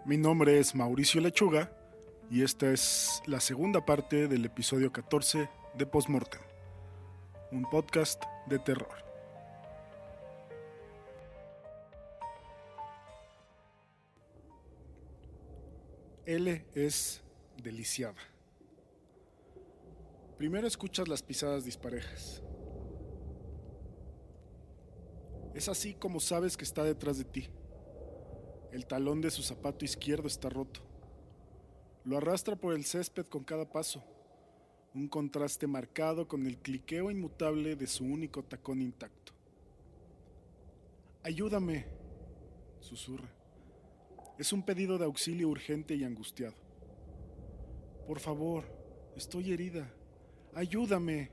Mi nombre es Mauricio Lechuga y esta es la segunda parte del episodio 14 de Postmortem, un podcast de terror. L es deliciada. Primero escuchas las pisadas disparejas. Es así como sabes que está detrás de ti. El talón de su zapato izquierdo está roto. Lo arrastra por el césped con cada paso, un contraste marcado con el cliqueo inmutable de su único tacón intacto. ¡Ayúdame!, susurra. Es un pedido de auxilio urgente y angustiado. Por favor, estoy herida. ¡Ayúdame!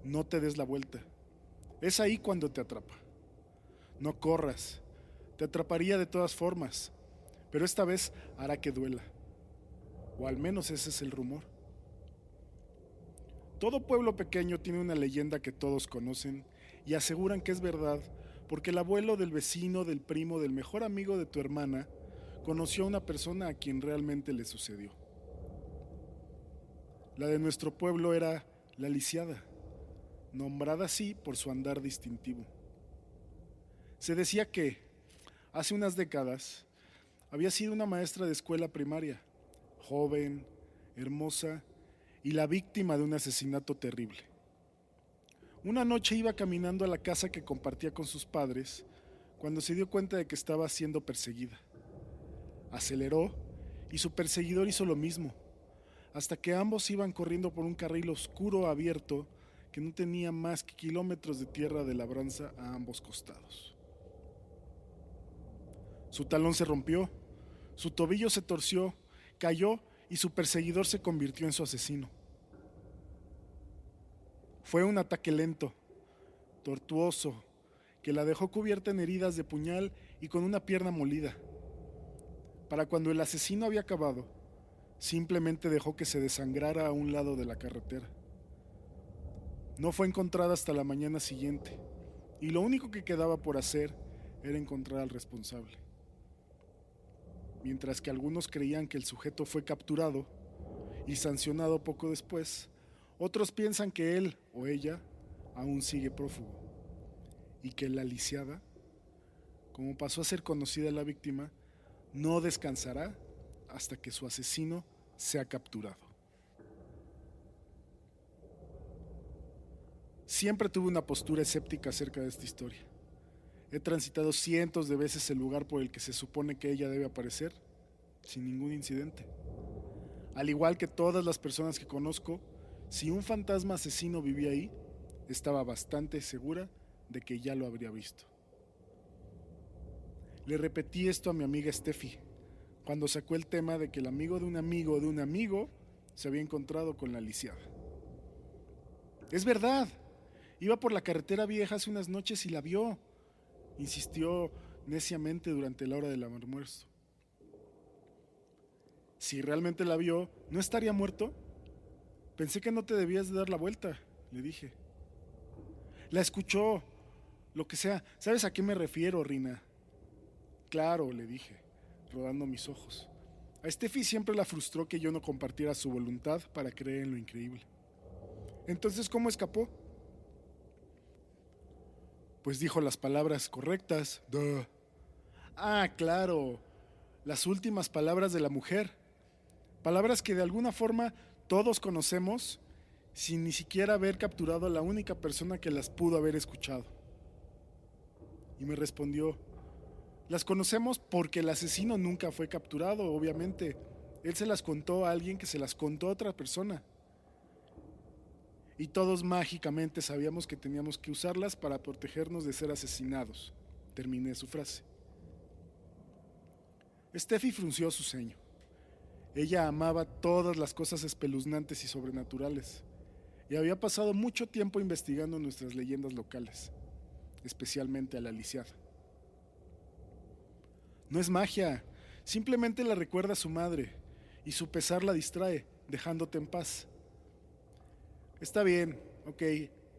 No te des la vuelta. Es ahí cuando te atrapa. No corras. Te atraparía de todas formas, pero esta vez hará que duela. O al menos ese es el rumor. Todo pueblo pequeño tiene una leyenda que todos conocen y aseguran que es verdad porque el abuelo del vecino, del primo, del mejor amigo de tu hermana conoció a una persona a quien realmente le sucedió. La de nuestro pueblo era la lisiada, nombrada así por su andar distintivo. Se decía que, hace unas décadas, había sido una maestra de escuela primaria, joven, hermosa y la víctima de un asesinato terrible. Una noche iba caminando a la casa que compartía con sus padres cuando se dio cuenta de que estaba siendo perseguida. Aceleró y su perseguidor hizo lo mismo, hasta que ambos iban corriendo por un carril oscuro abierto que no tenía más que kilómetros de tierra de labranza a ambos costados. Su talón se rompió, su tobillo se torció, cayó y su perseguidor se convirtió en su asesino. Fue un ataque lento, tortuoso, que la dejó cubierta en heridas de puñal y con una pierna molida. Para cuando el asesino había acabado, simplemente dejó que se desangrara a un lado de la carretera. No fue encontrada hasta la mañana siguiente, y lo único que quedaba por hacer era encontrar al responsable. Mientras que algunos creían que el sujeto fue capturado y sancionado poco después, otros piensan que él o ella aún sigue prófugo y que la lisiada, como pasó a ser conocida la víctima, no descansará hasta que su asesino sea capturado. Siempre tuve una postura escéptica acerca de esta historia. He transitado cientos de veces el lugar por el que se supone que ella debe aparecer, sin ningún incidente. Al igual que todas las personas que conozco, si un fantasma asesino vivía ahí, estaba bastante segura de que ya lo habría visto. Le repetí esto a mi amiga Steffi, cuando sacó el tema de que el amigo de un amigo de un amigo se había encontrado con la lisiada. Es verdad, iba por la carretera vieja hace unas noches y la vio, insistió neciamente durante la hora del almuerzo. Si realmente la vio, ¿no estaría muerto? Pensé que no te debías de dar la vuelta, le dije. La escuchó, lo que sea. ¿Sabes a qué me refiero, Rina? Claro, le dije, rodando mis ojos. A Steffi siempre la frustró que yo no compartiera su voluntad para creer en lo increíble. Entonces, ¿cómo escapó? Pues dijo las palabras correctas. Duh. Ah, claro, las últimas palabras de la mujer. Palabras que de alguna forma todos conocemos sin ni siquiera haber capturado a la única persona que las pudo haber escuchado. Y me respondió, las conocemos porque el asesino nunca fue capturado, obviamente. Él se las contó a alguien que se las contó a otra persona. Y todos mágicamente sabíamos que teníamos que usarlas para protegernos de ser asesinados. Terminé su frase. Steffi frunció su ceño. Ella amaba todas las cosas espeluznantes y sobrenaturales, y había pasado mucho tiempo investigando nuestras leyendas locales, especialmente a la lisiada. No es magia, simplemente la recuerda a su madre, y su pesar la distrae, dejándote en paz. Está bien, ok,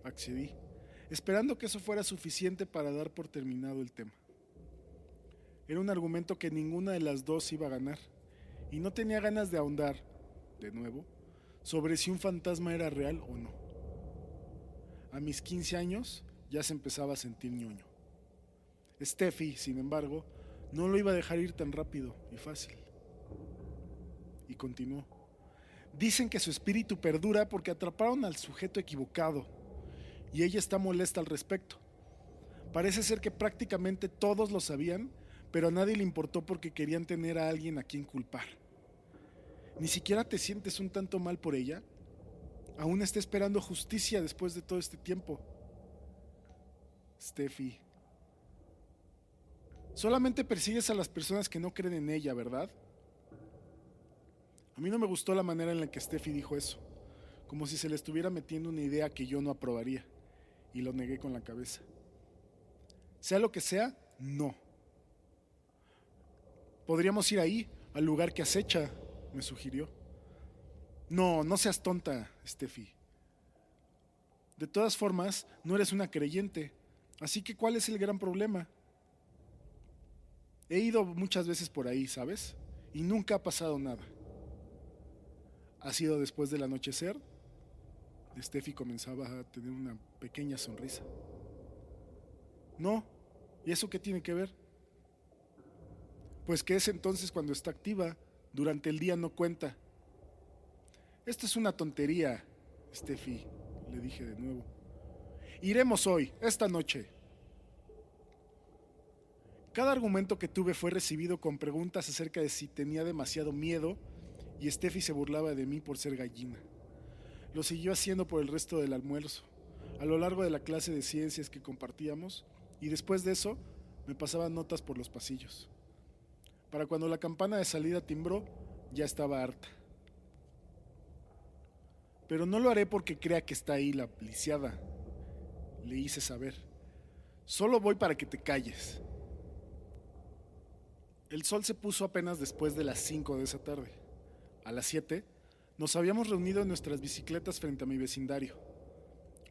accedí, esperando que eso fuera suficiente para dar por terminado el tema. Era un argumento que ninguna de las dos iba a ganar, y no tenía ganas de ahondar, de nuevo, sobre si un fantasma era real o no. A mis 15 años ya se empezaba a sentir ñoño. Steffi, sin embargo, no lo iba a dejar ir tan rápido y fácil. Y continuó. Dicen que su espíritu perdura porque atraparon al sujeto equivocado, y ella está molesta al respecto. Parece ser que prácticamente todos lo sabían, pero a nadie le importó porque querían tener a alguien a quien culpar. ¿Ni siquiera te sientes un tanto mal por ella? Aún está esperando justicia después de todo este tiempo. Steffi, solamente persigues a las personas que no creen en ella, ¿verdad? A mí no me gustó la manera en la que Steffi dijo eso, como si se le estuviera metiendo una idea que yo no aprobaría, y lo negué con la cabeza. Sea lo que sea, no. Podríamos ir ahí, al lugar que acecha, me sugirió. No, no seas tonta, Steffi. De todas formas, no eres una creyente, así que ¿cuál es el gran problema? He ido muchas veces por ahí, ¿sabes? Y nunca ha pasado nada. ¿Ha sido después del anochecer? Steffi comenzaba a tener una pequeña sonrisa. No, ¿y eso qué tiene que ver? Pues que es entonces cuando está activa, durante el día no cuenta. Esto es una tontería, Steffi, le dije de nuevo. Iremos hoy, esta noche. Cada argumento que tuve fue recibido con preguntas acerca de si tenía demasiado miedo, y Steffi se burlaba de mí por ser gallina. Lo siguió haciendo por el resto del almuerzo, a lo largo de la clase de ciencias que compartíamos, y después de eso me pasaba notas por los pasillos. Para cuando la campana de salida timbró, ya estaba harta. Pero no lo haré porque crea que está ahí la lisiada, le hice saber. Solo voy para que te calles. El sol se puso apenas después de las 5 de esa tarde. A las 7 nos habíamos reunido en nuestras bicicletas frente a mi vecindario.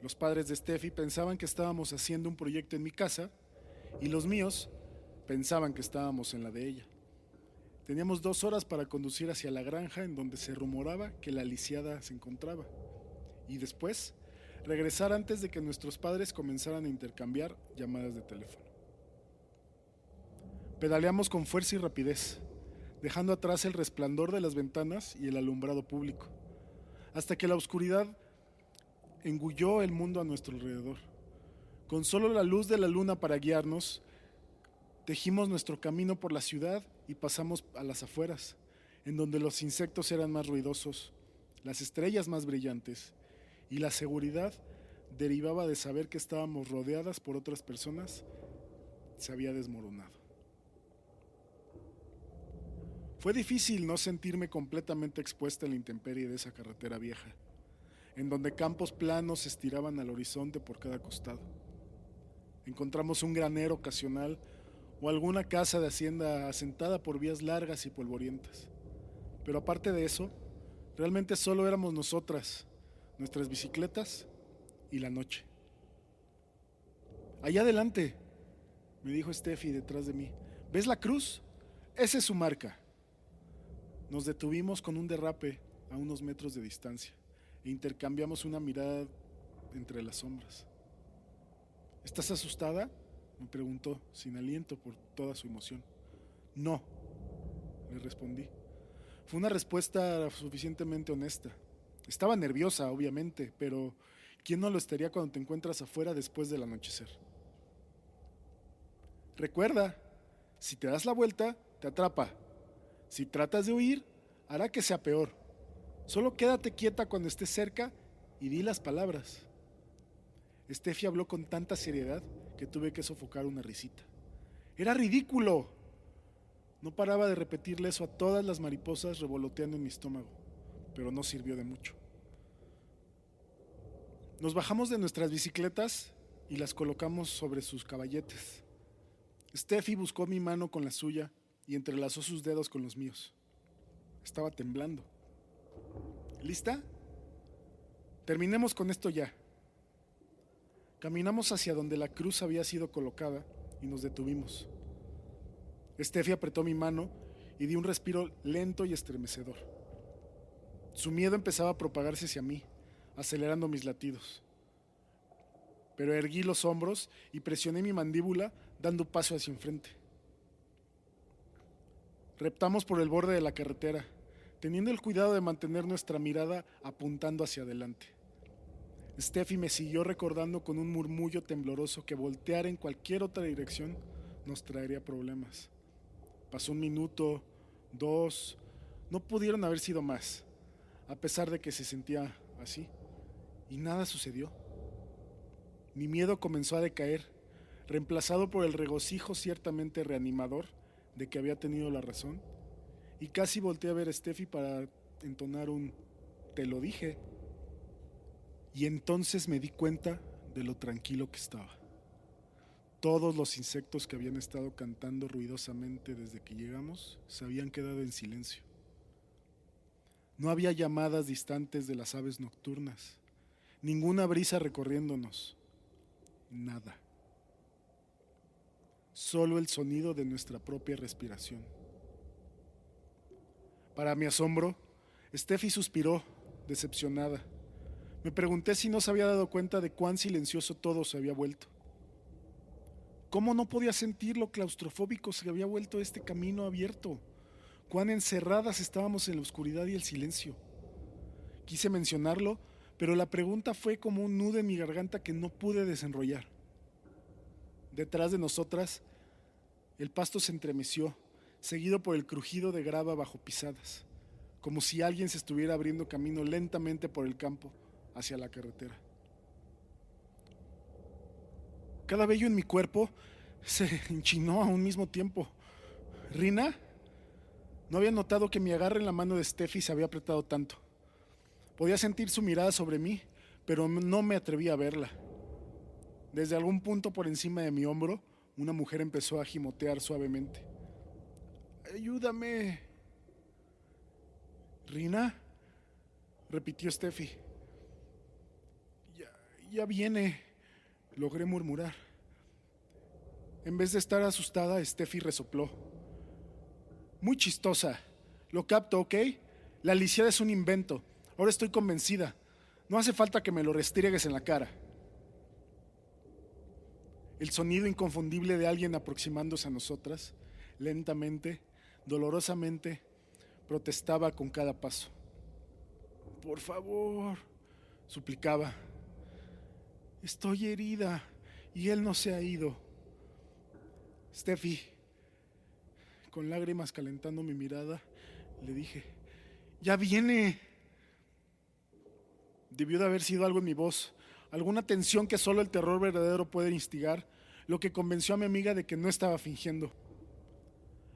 Los padres de Steffi pensaban que estábamos haciendo un proyecto en mi casa y los míos pensaban que estábamos en la de ella. Teníamos 2 horas para conducir hacia la granja en donde se rumoraba que la lisiada se encontraba, y después regresar antes de que nuestros padres comenzaran a intercambiar llamadas de teléfono. Pedaleamos con fuerza y rapidez, dejando atrás el resplandor de las ventanas y el alumbrado público, hasta que la oscuridad engulló el mundo a nuestro alrededor. Con solo la luz de la luna para guiarnos, tejimos nuestro camino por la ciudad y pasamos a las afueras, en donde los insectos eran más ruidosos, las estrellas más brillantes, y la seguridad derivaba de saber que estábamos rodeadas por otras personas, se había desmoronado. Fue difícil no sentirme completamente expuesta a la intemperie de esa carretera vieja, en donde campos planos se estiraban al horizonte por cada costado. Encontramos un granero ocasional o alguna casa de hacienda asentada por vías largas y polvorientas. Pero aparte de eso, realmente solo éramos nosotras, nuestras bicicletas y la noche. Allá adelante, me dijo Steffi detrás de mí. ¿Ves la cruz? Esa es su marca. Nos detuvimos con un derrape a unos metros de distancia e intercambiamos una mirada entre las sombras. ¿Estás asustada?, me preguntó, sin aliento por toda su emoción. No, le respondí. Fue una respuesta suficientemente honesta. Estaba nerviosa, obviamente, pero ¿quién no lo estaría cuando te encuentras afuera después del anochecer? Recuerda, si te das la vuelta, te atrapa. Si tratas de huir, hará que sea peor. Solo quédate quieta cuando estés cerca y di las palabras. Steffi habló con tanta seriedad que tuve que sofocar una risita. ¡Era ridículo! No paraba de repetirle eso a todas las mariposas revoloteando en mi estómago, pero no sirvió de mucho. Nos bajamos de nuestras bicicletas y las colocamos sobre sus caballetes. Steffi buscó mi mano con la suya y entrelazó sus dedos con los míos. Estaba temblando. ¿Lista? Terminemos con esto ya. Caminamos hacia donde la cruz había sido colocada y nos detuvimos. Steffi apretó mi mano y di un respiro lento y estremecedor. Su miedo empezaba a propagarse hacia mí, acelerando mis latidos. Pero erguí los hombros y presioné mi mandíbula, dando paso hacia enfrente. Reptamos por el borde de la carretera, teniendo el cuidado de mantener nuestra mirada apuntando hacia adelante. Steffi me siguió recordando con un murmullo tembloroso que voltear en cualquier otra dirección nos traería problemas. Pasó 1 minuto, 2, no pudieron haber sido más, a pesar de que se sentía así, y nada sucedió. Mi miedo comenzó a decaer, reemplazado por el regocijo ciertamente reanimador de que había tenido la razón, y casi volteé a ver a Steffi para entonar un "te lo dije". Y entonces me di cuenta de lo tranquilo que estaba. Todos los insectos que habían estado cantando ruidosamente desde que llegamos se habían quedado en silencio. No había llamadas distantes de las aves nocturnas, ninguna brisa recorriéndonos, nada. Solo el sonido de nuestra propia respiración. Para mi asombro, Steffi suspiró, decepcionada. Me pregunté si no se había dado cuenta de cuán silencioso todo se había vuelto. ¿Cómo no podía sentir lo claustrofóbico se había vuelto este camino abierto? Cuán encerradas estábamos en la oscuridad y el silencio. Quise mencionarlo, pero la pregunta fue como un nudo en mi garganta que no pude desenrollar. Detrás de nosotras, el pasto se entremeció, seguido por el crujido de grava bajo pisadas, como si alguien se estuviera abriendo camino lentamente por el campo hacia la carretera. Cada vello en mi cuerpo se enchinó a un mismo tiempo. ¿Rina? No había notado que mi agarre en la mano de Steffi se había apretado tanto. Podía sentir su mirada sobre mí, pero no me atreví a verla. Desde algún punto por encima de mi hombro, una mujer empezó a gimotear suavemente. ¡Ayúdame! ¿Rina? Repitió Steffi. Ya viene, logré murmurar. En vez de estar asustada, Steffi resopló. Muy chistosa. Lo capto, ¿ok? La lisiada es un invento. Ahora estoy convencida. No hace falta que me lo restriegues en la cara. El sonido inconfundible de alguien aproximándose a nosotras, lentamente, dolorosamente, protestaba con cada paso. Por favor, suplicaba. Estoy herida y él no se ha ido. Steffi, con lágrimas calentando mi mirada, le dije, ¡ya viene! Debió de haber sido algo en mi voz, alguna tensión que solo el terror verdadero puede instigar, lo que convenció a mi amiga de que no estaba fingiendo.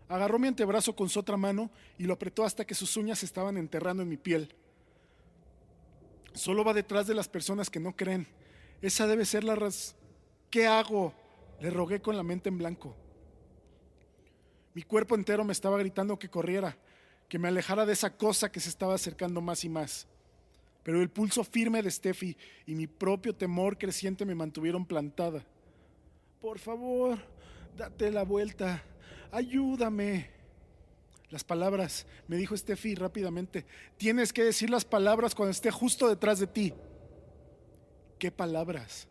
Agarró mi antebrazo con su otra mano y lo apretó hasta que sus uñas se estaban enterrando en mi piel. Solo va detrás de las personas que no creen. Esa debe ser la razón. ¿Qué hago? Le rogué con la mente en blanco. Mi cuerpo entero me estaba gritando que corriera, que me alejara de esa cosa que se estaba acercando más y más. Pero el pulso firme de Steffi y mi propio temor creciente me mantuvieron plantada. Por favor, date la vuelta, ayúdame. Las palabras, me dijo Steffi rápidamente. Tienes que decir las palabras cuando esté justo detrás de ti. ¿Qué palabras?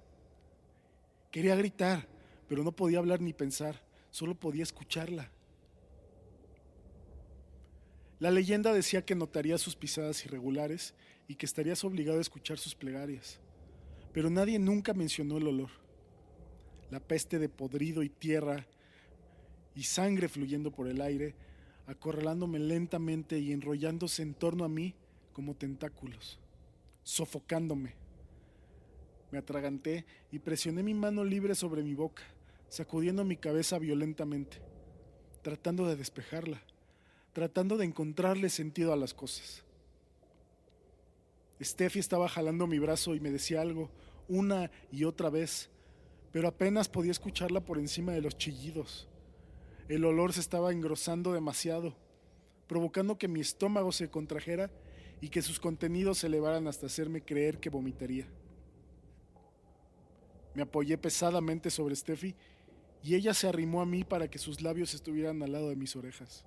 Quería gritar, pero no podía hablar ni pensar, solo podía escucharla. La leyenda decía que notarías sus pisadas irregulares y que estarías obligado a escuchar sus plegarias, pero nadie nunca mencionó el olor. La peste de podrido y tierra y sangre fluyendo por el aire, acorralándome lentamente y enrollándose en torno a mí como tentáculos, sofocándome. Me atraganté y presioné mi mano libre sobre mi boca, sacudiendo mi cabeza violentamente, tratando de despejarla, tratando de encontrarle sentido a las cosas. Steffi estaba jalando mi brazo y me decía algo una y otra vez, pero apenas podía escucharla por encima de los chillidos. El olor se estaba engrosando demasiado, provocando que mi estómago se contrajera y que sus contenidos se elevaran hasta hacerme creer que vomitaría. Me apoyé pesadamente sobre Steffi y ella se arrimó a mí para que sus labios estuvieran al lado de mis orejas.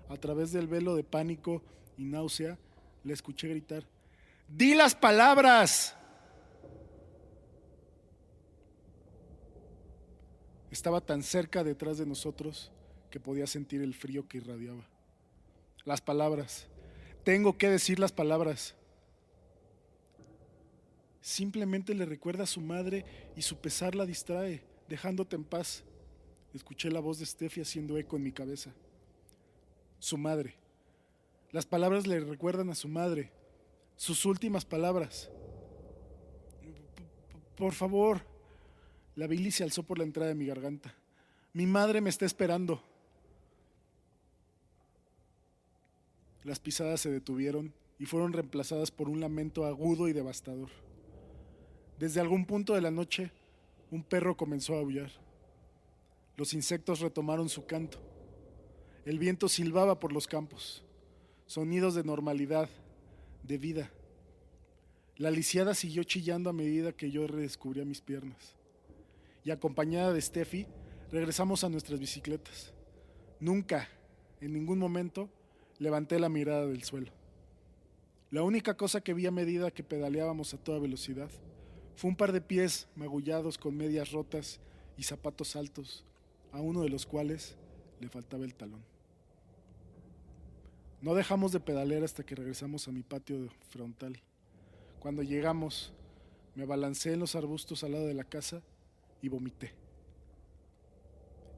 A través del velo de pánico y náusea, la escuché gritar: ¡Di las palabras! Estaba tan cerca detrás de nosotros que podía sentir el frío que irradiaba. Las palabras. Tengo que decir las palabras. Simplemente le recuerda a su madre y su pesar la distrae, dejándote en paz. Escuché la voz de Steffi haciendo eco en mi cabeza. Su madre. Las palabras le recuerdan a su madre. Sus últimas palabras. Por favor. La bilis se alzó por la entrada de mi garganta. Mi madre me está esperando. Las pisadas se detuvieron y fueron reemplazadas por un lamento agudo y devastador. Desde algún punto de la noche, un perro comenzó a aullar. Los insectos retomaron su canto. El viento silbaba por los campos. Sonidos de normalidad, de vida. La lisiada siguió chillando a medida que yo redescubría mis piernas. Y acompañada de Steffi, regresamos a nuestras bicicletas. Nunca, en ningún momento, levanté la mirada del suelo. La única cosa que vi a medida que pedaleábamos a toda velocidad fue un par de pies magullados con medias rotas y zapatos altos, a uno de los cuales le faltaba el talón. No dejamos de pedalear hasta que regresamos a mi patio frontal. Cuando llegamos, me abalancé en los arbustos al lado de la casa y vomité.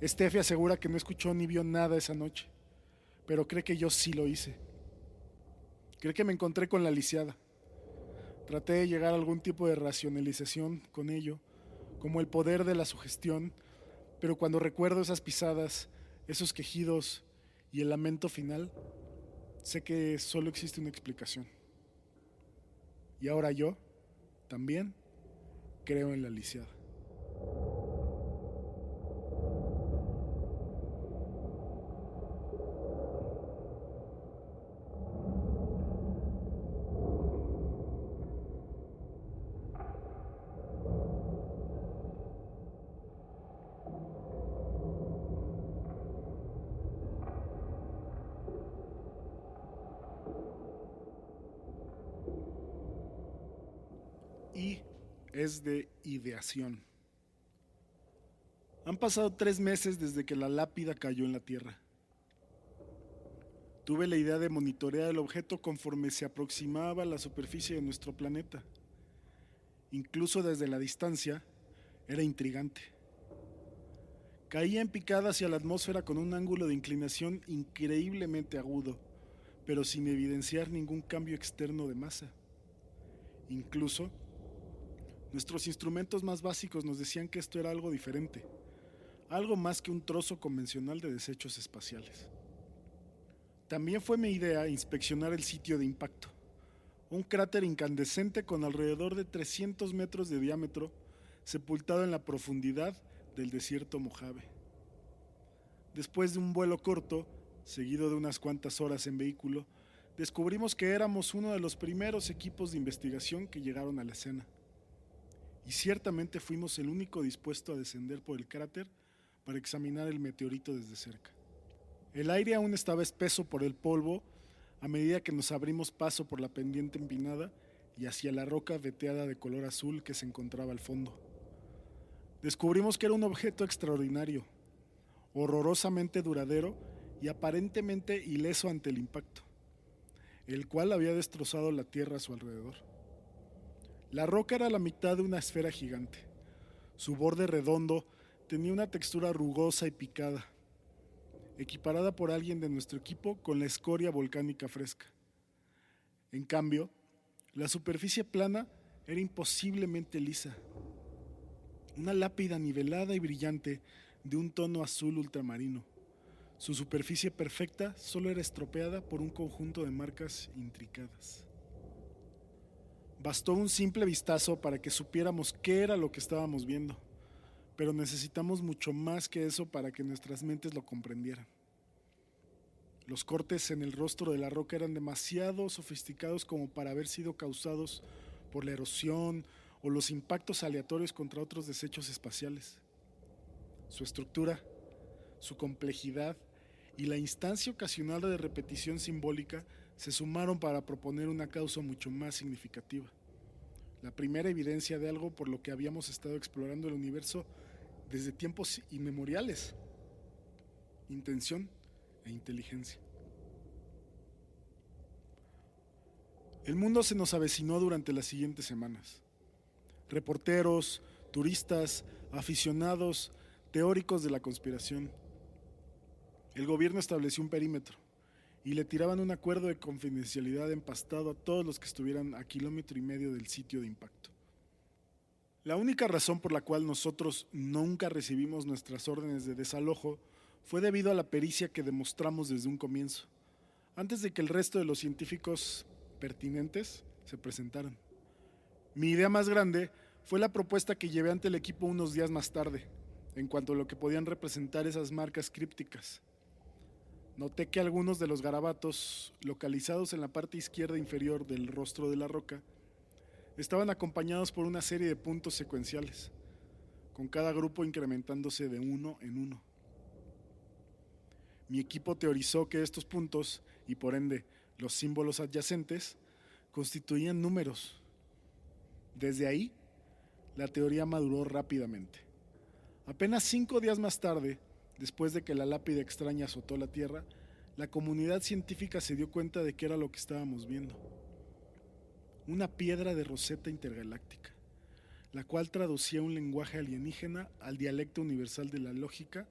Steffi asegura que no escuchó ni vio nada esa noche, pero cree que yo sí lo hice. Cree que me encontré con la lisiada. Traté de llegar a algún tipo de racionalización con ello, como el poder de la sugestión, pero cuando recuerdo esas pisadas, esos quejidos y el lamento final, sé que solo existe una explicación. Y ahora yo, también, creo en la lisiada. Y es de ideación. Han pasado 3 meses desde que la lápida cayó en la tierra. Tuve la idea de monitorear el objeto conforme se aproximaba a la superficie de nuestro planeta. Incluso desde la distancia, era intrigante. Caía en picada hacia la atmósfera con un ángulo de inclinación increíblemente agudo, pero sin evidenciar ningún cambio externo de masa. Incluso, nuestros instrumentos más básicos nos decían que esto era algo diferente, algo más que un trozo convencional de desechos espaciales. También fue mi idea inspeccionar el sitio de impacto, un cráter incandescente con alrededor de 300 metros de diámetro, sepultado en la profundidad del desierto Mojave. Después de un vuelo corto, seguido de unas cuantas horas en vehículo, descubrimos que éramos uno de los primeros equipos de investigación que llegaron a la escena. Y ciertamente fuimos el único dispuesto a descender por el cráter para examinar el meteorito desde cerca. El aire aún estaba espeso por el polvo a medida que nos abrimos paso por la pendiente empinada y hacia la roca veteada de color azul que se encontraba al fondo. Descubrimos que era un objeto extraordinario, horrorosamente duradero y aparentemente ileso ante el impacto, el cual había destrozado la tierra a su alrededor. La roca era la mitad de una esfera gigante. Su borde redondo tenía una textura rugosa y picada, equiparada por alguien de nuestro equipo con la escoria volcánica fresca. En cambio, la superficie plana era imposiblemente lisa. Una lápida nivelada y brillante de un tono azul ultramarino. Su superficie perfecta solo era estropeada por un conjunto de marcas intricadas. Bastó un simple vistazo para que supiéramos qué era lo que estábamos viendo, pero necesitamos mucho más que eso para que nuestras mentes lo comprendieran. Los cortes en el rostro de la roca eran demasiado sofisticados como para haber sido causados por la erosión o los impactos aleatorios contra otros desechos espaciales. Su estructura, su complejidad y la instancia ocasional de repetición simbólica se sumaron para proponer una causa mucho más significativa. La primera evidencia de algo por lo que habíamos estado explorando el universo desde tiempos inmemoriales: intención e inteligencia. El mundo se nos avecinó durante las siguientes semanas. Reporteros, turistas, aficionados, teóricos de la conspiración. El gobierno estableció un perímetro y le tiraban un acuerdo de confidencialidad empastado a todos los que estuvieran a 1,5 kilómetros del sitio de impacto. La única razón por la cual nosotros nunca recibimos nuestras órdenes de desalojo fue debido a la pericia que demostramos desde un comienzo, antes de que el resto de los científicos pertinentes se presentaran. Mi idea más grande fue la propuesta que llevé ante el equipo unos días más tarde, en cuanto a lo que podían representar esas marcas crípticas. Noté que algunos de los garabatos, localizados en la parte izquierda inferior del rostro de la roca, estaban acompañados por una serie de puntos secuenciales, con cada grupo incrementándose de uno en uno. Mi equipo teorizó que estos puntos, y por ende los símbolos adyacentes, constituían números. Desde ahí, la teoría maduró rápidamente. Apenas 5 días más tarde, después de que la lápida extraña azotó la Tierra, la comunidad científica se dio cuenta de qué era lo que estábamos viendo. Una piedra de Roseta intergaláctica, la cual traducía un lenguaje alienígena al dialecto universal de la lógica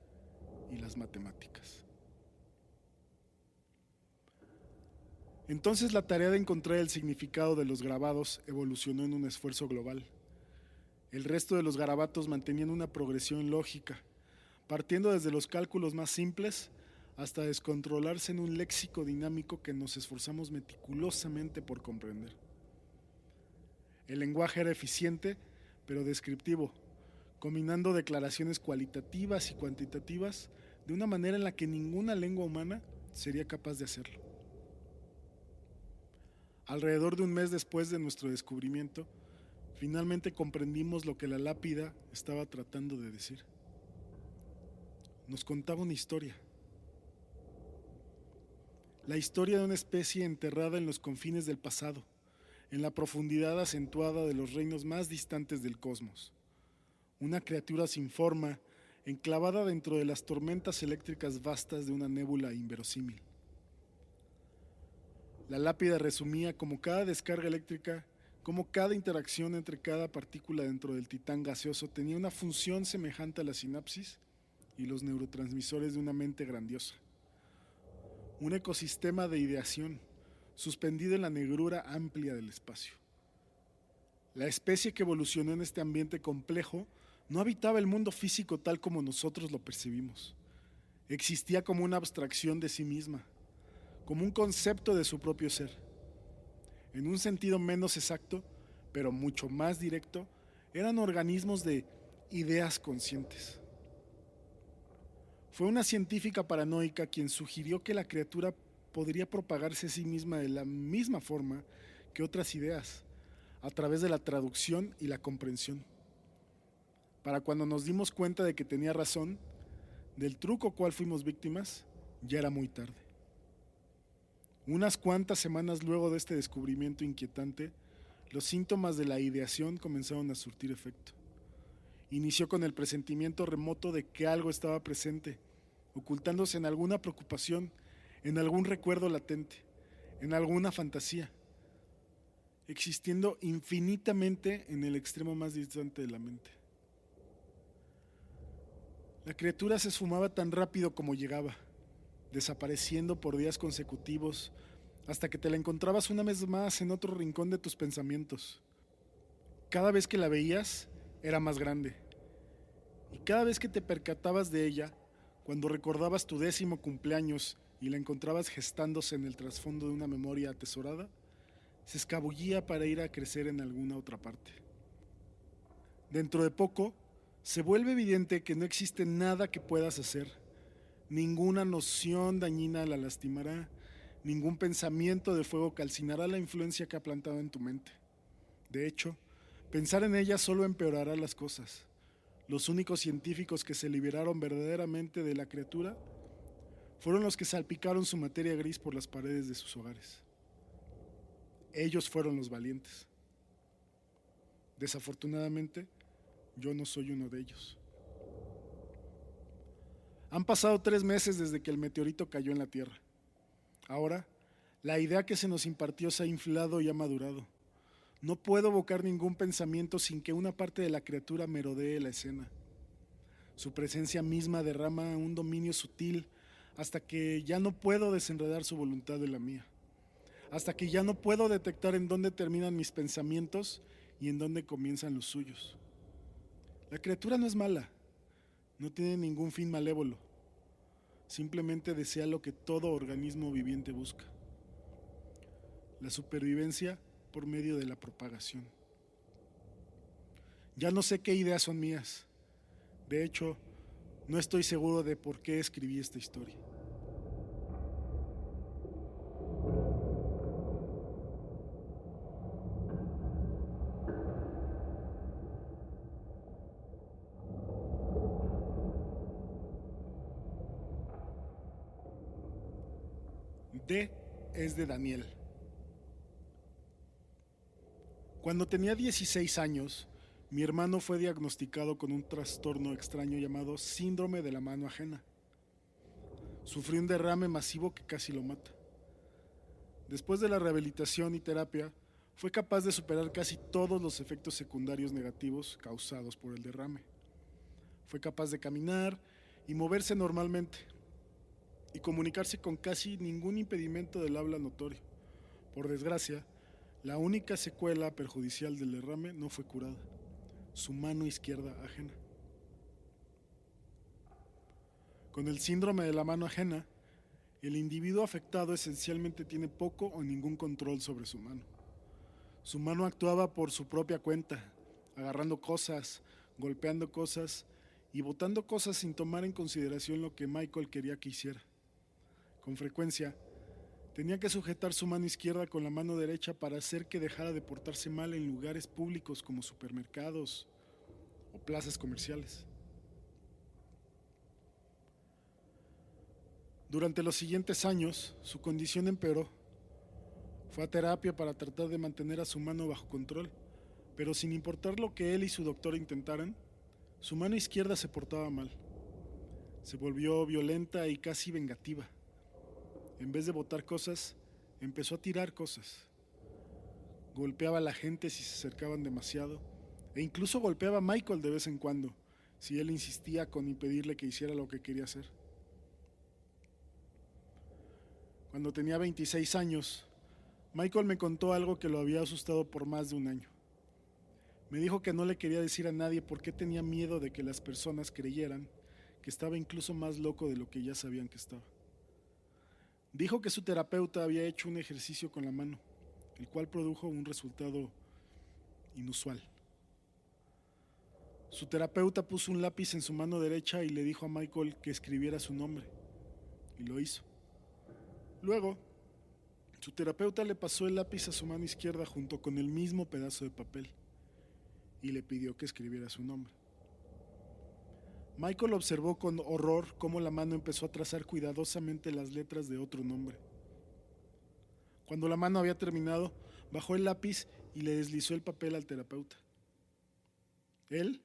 y las matemáticas. Entonces la tarea de encontrar el significado de los grabados evolucionó en un esfuerzo global. El resto de los garabatos mantenían una progresión lógica, partiendo desde los cálculos más simples hasta descontrolarse en un léxico dinámico que nos esforzamos meticulosamente por comprender. El lenguaje era eficiente, pero descriptivo, combinando declaraciones cualitativas y cuantitativas de una manera en la que ninguna lengua humana sería capaz de hacerlo. Alrededor de un mes después de nuestro descubrimiento, finalmente comprendimos lo que la lápida estaba tratando de decir. Nos contaba una historia. La historia de una especie enterrada en los confines del pasado, en la profundidad acentuada de los reinos más distantes del cosmos. Una criatura sin forma, enclavada dentro de las tormentas eléctricas vastas de una nébula inverosímil. La lápida resumía cómo cada descarga eléctrica, cómo cada interacción entre cada partícula dentro del titán gaseoso tenía una función semejante a la sinapsis y los neurotransmisores de una mente grandiosa. Un ecosistema de ideación, suspendido en la negrura amplia del espacio. La especie que evolucionó en este ambiente complejo no habitaba el mundo físico tal como nosotros lo percibimos. Existía como una abstracción de sí misma, como un concepto de su propio ser. En un sentido menos exacto, pero mucho más directo, eran organismos de ideas conscientes. Fue una científica paranoica quien sugirió que la criatura podría propagarse a sí misma de la misma forma que otras ideas, a través de la traducción y la comprensión. Para cuando nos dimos cuenta de que tenía razón, del truco cual fuimos víctimas, ya era muy tarde. Unas cuantas semanas luego de este descubrimiento inquietante, los síntomas de la ideación comenzaron a surtir efecto. Inició con el presentimiento remoto de que algo estaba presente, ocultándose en alguna preocupación, en algún recuerdo latente, en alguna fantasía, existiendo infinitamente en el extremo más distante de la mente. La criatura se esfumaba tan rápido como llegaba, desapareciendo por días consecutivos, hasta que te la encontrabas una vez más en otro rincón de tus pensamientos. Cada vez que la veías, era más grande. Y cada vez que te percatabas de ella, cuando recordabas tu 10º cumpleaños y la encontrabas gestándose en el trasfondo de una memoria atesorada, se escabullía para ir a crecer en alguna otra parte. Dentro de poco, se vuelve evidente que no existe nada que puedas hacer. Ninguna noción dañina la lastimará, ningún pensamiento de fuego calcinará la influencia que ha plantado en tu mente. De hecho, pensar en ella solo empeorará las cosas. Los únicos científicos que se liberaron verdaderamente de la criatura fueron los que salpicaron su materia gris por las paredes de sus hogares. Ellos fueron los valientes. Desafortunadamente, yo no soy uno de ellos. Han pasado 3 meses desde que el meteorito cayó en la Tierra. Ahora, la idea que se nos impartió se ha inflado y ha madurado. No puedo evocar ningún pensamiento sin que una parte de la criatura merodee la escena. Su presencia misma derrama un dominio sutil hasta que ya no puedo desenredar su voluntad de la mía. Hasta que ya no puedo detectar en dónde terminan mis pensamientos y en dónde comienzan los suyos. La criatura no es mala, no tiene ningún fin malévolo. Simplemente desea lo que todo organismo viviente busca: la supervivencia por medio de la propagación. Ya no sé qué ideas son mías. De hecho, no estoy seguro de por qué escribí esta historia. D es de Daniel. Cuando tenía 16 años, mi hermano fue diagnosticado con un trastorno extraño llamado síndrome de la mano ajena. Sufrió un derrame masivo que casi lo mata. Después de la rehabilitación y terapia, fue capaz de superar casi todos los efectos secundarios negativos causados por el derrame. Fue capaz de caminar y moverse normalmente y comunicarse con casi ningún impedimento del habla notorio. Por desgracia, la única secuela perjudicial del derrame no fue curada: su mano izquierda ajena. Con el síndrome de la mano ajena, el individuo afectado esencialmente tiene poco o ningún control sobre su mano. Su mano actuaba por su propia cuenta, agarrando cosas, golpeando cosas y botando cosas sin tomar en consideración lo que Michael quería que hiciera. Con frecuencia, tenía que sujetar su mano izquierda con la mano derecha para hacer que dejara de portarse mal en lugares públicos como supermercados o plazas comerciales. Durante los siguientes años, su condición empeoró. Fue a terapia para tratar de mantener a su mano bajo control, pero sin importar lo que él y su doctor intentaran, su mano izquierda se portaba mal. Se volvió violenta y casi vengativa. En vez de botar cosas, empezó a tirar cosas. Golpeaba a la gente si se acercaban demasiado, e incluso golpeaba a Michael de vez en cuando, si él insistía con impedirle que hiciera lo que quería hacer. Cuando tenía 26 años, Michael me contó algo que lo había asustado por más de un año. Me dijo que no le quería decir a nadie porque tenía miedo de que las personas creyeran que estaba incluso más loco de lo que ya sabían que estaba. Dijo que su terapeuta había hecho un ejercicio con la mano, el cual produjo un resultado inusual. Su terapeuta puso un lápiz en su mano derecha y le dijo a Michael que escribiera su nombre, y lo hizo. Luego, su terapeuta le pasó el lápiz a su mano izquierda junto con el mismo pedazo de papel y le pidió que escribiera su nombre. Michael observó con horror cómo la mano empezó a trazar cuidadosamente las letras de otro nombre. Cuando la mano había terminado, bajó el lápiz y le deslizó el papel al terapeuta. Él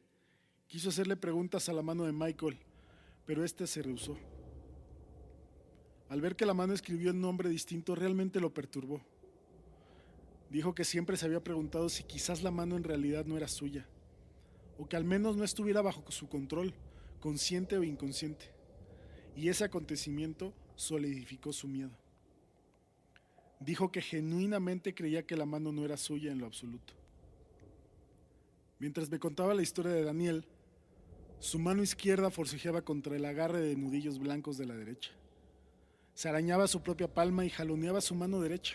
quiso hacerle preguntas a la mano de Michael, pero este se rehusó. Al ver que la mano escribió un nombre distinto, realmente lo perturbó. Dijo que siempre se había preguntado si quizás la mano en realidad no era suya, o que al menos no estuviera bajo su control, consciente o inconsciente. Y ese acontecimiento solidificó su miedo. Dijo que genuinamente creía que la mano no era suya en lo absoluto. Mientras me contaba la historia de Daniel, su mano izquierda forcejeaba contra el agarre de nudillos blancos de la derecha. Se arañaba su propia palma y jaloneaba su mano derecha.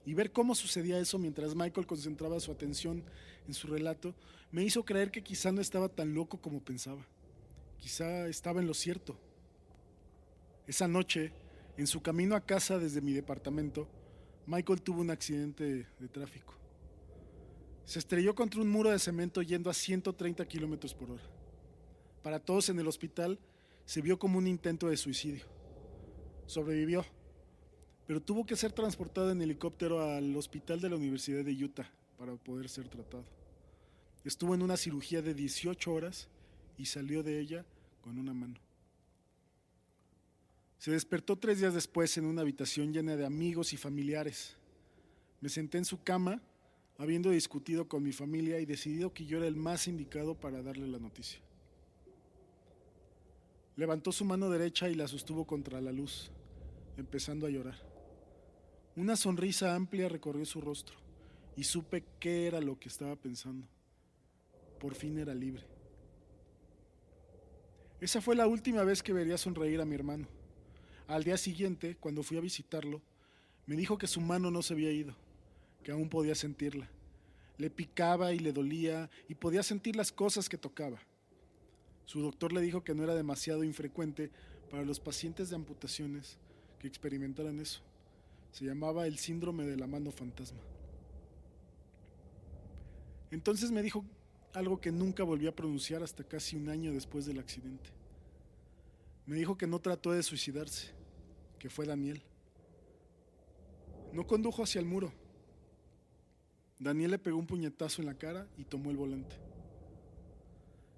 Y ver cómo sucedía eso mientras Michael concentraba su atención en su relato me hizo creer que quizá no estaba tan loco como pensaba. Quizá estaba en lo cierto. Esa noche, en su camino a casa desde mi departamento, Michael tuvo un accidente de tráfico. Se estrelló contra un muro de cemento yendo a 130 kilómetros por hora. Para todos en el hospital se vio como un intento de suicidio. Sobrevivió, pero tuvo que ser transportado en helicóptero al hospital de la Universidad de Utah para poder ser tratado. Estuvo en una cirugía de 18 horas y salió de ella con una mano. Se despertó 3 días después en una habitación llena de amigos y familiares. Me senté en su cama, habiendo discutido con mi familia y decidido que yo era el más indicado para darle la noticia. Levantó su mano derecha y la sostuvo contra la luz, empezando a llorar. Una sonrisa amplia recorrió su rostro y supe qué era lo que estaba pensando. Por fin era libre. Esa fue la última vez que vería sonreír a mi hermano. Al día siguiente, cuando fui a visitarlo, me dijo que su mano no se había ido, que aún podía sentirla. Le picaba y le dolía y podía sentir las cosas que tocaba. Su doctor le dijo que no era demasiado infrecuente para los pacientes de amputaciones que experimentaran eso. Se llamaba el síndrome de la mano fantasma. Entonces me dijo algo que nunca volví a pronunciar hasta casi un año después del accidente. Me dijo que no trató de suicidarse, que fue Daniel. No condujo hacia el muro. Daniel le pegó un puñetazo en la cara y tomó el volante.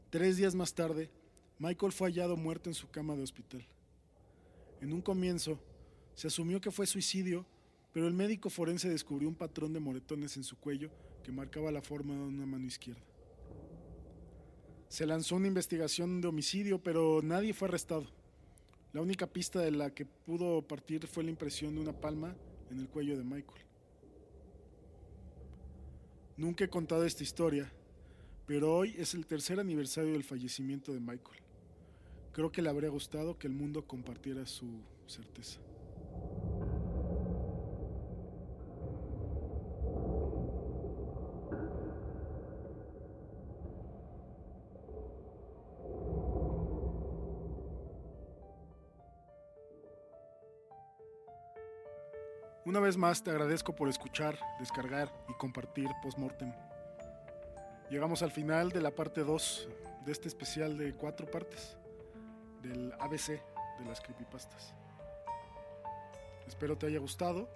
3 días más tarde, Michael fue hallado muerto en su cama de hospital. En un comienzo, se asumió que fue suicidio, pero el médico forense descubrió un patrón de moretones en su cuello que marcaba la forma de una mano izquierda. Se lanzó una investigación de homicidio, pero nadie fue arrestado. La única pista de la que pudo partir fue la impresión de una palma en el cuello de Michael. Nunca he contado esta historia, pero hoy es el 3er aniversario del fallecimiento de Michael. Creo que le habría gustado que el mundo compartiera su certeza. Una vez más te agradezco por escuchar, descargar y compartir Postmortem. Llegamos al final de la parte 2 de este especial de 4 partes del ABC de las creepypastas. Espero te haya gustado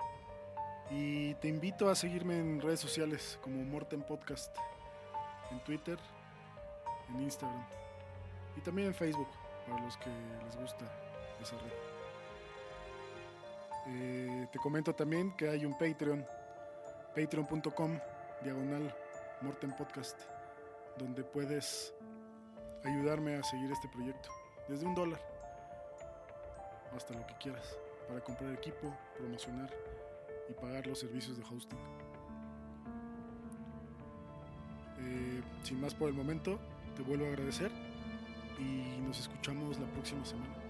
y te invito a seguirme en redes sociales como Mortem Podcast, en Twitter, en Instagram y también en Facebook para los que les gusta esa red. Te comento también que hay un Patreon, patreon.com/Mortem Podcast, donde puedes ayudarme a seguir este proyecto, desde $1 hasta lo que quieras, para comprar equipo, promocionar y pagar los servicios de hosting. Sin más por el momento, te vuelvo a agradecer y nos escuchamos la próxima semana.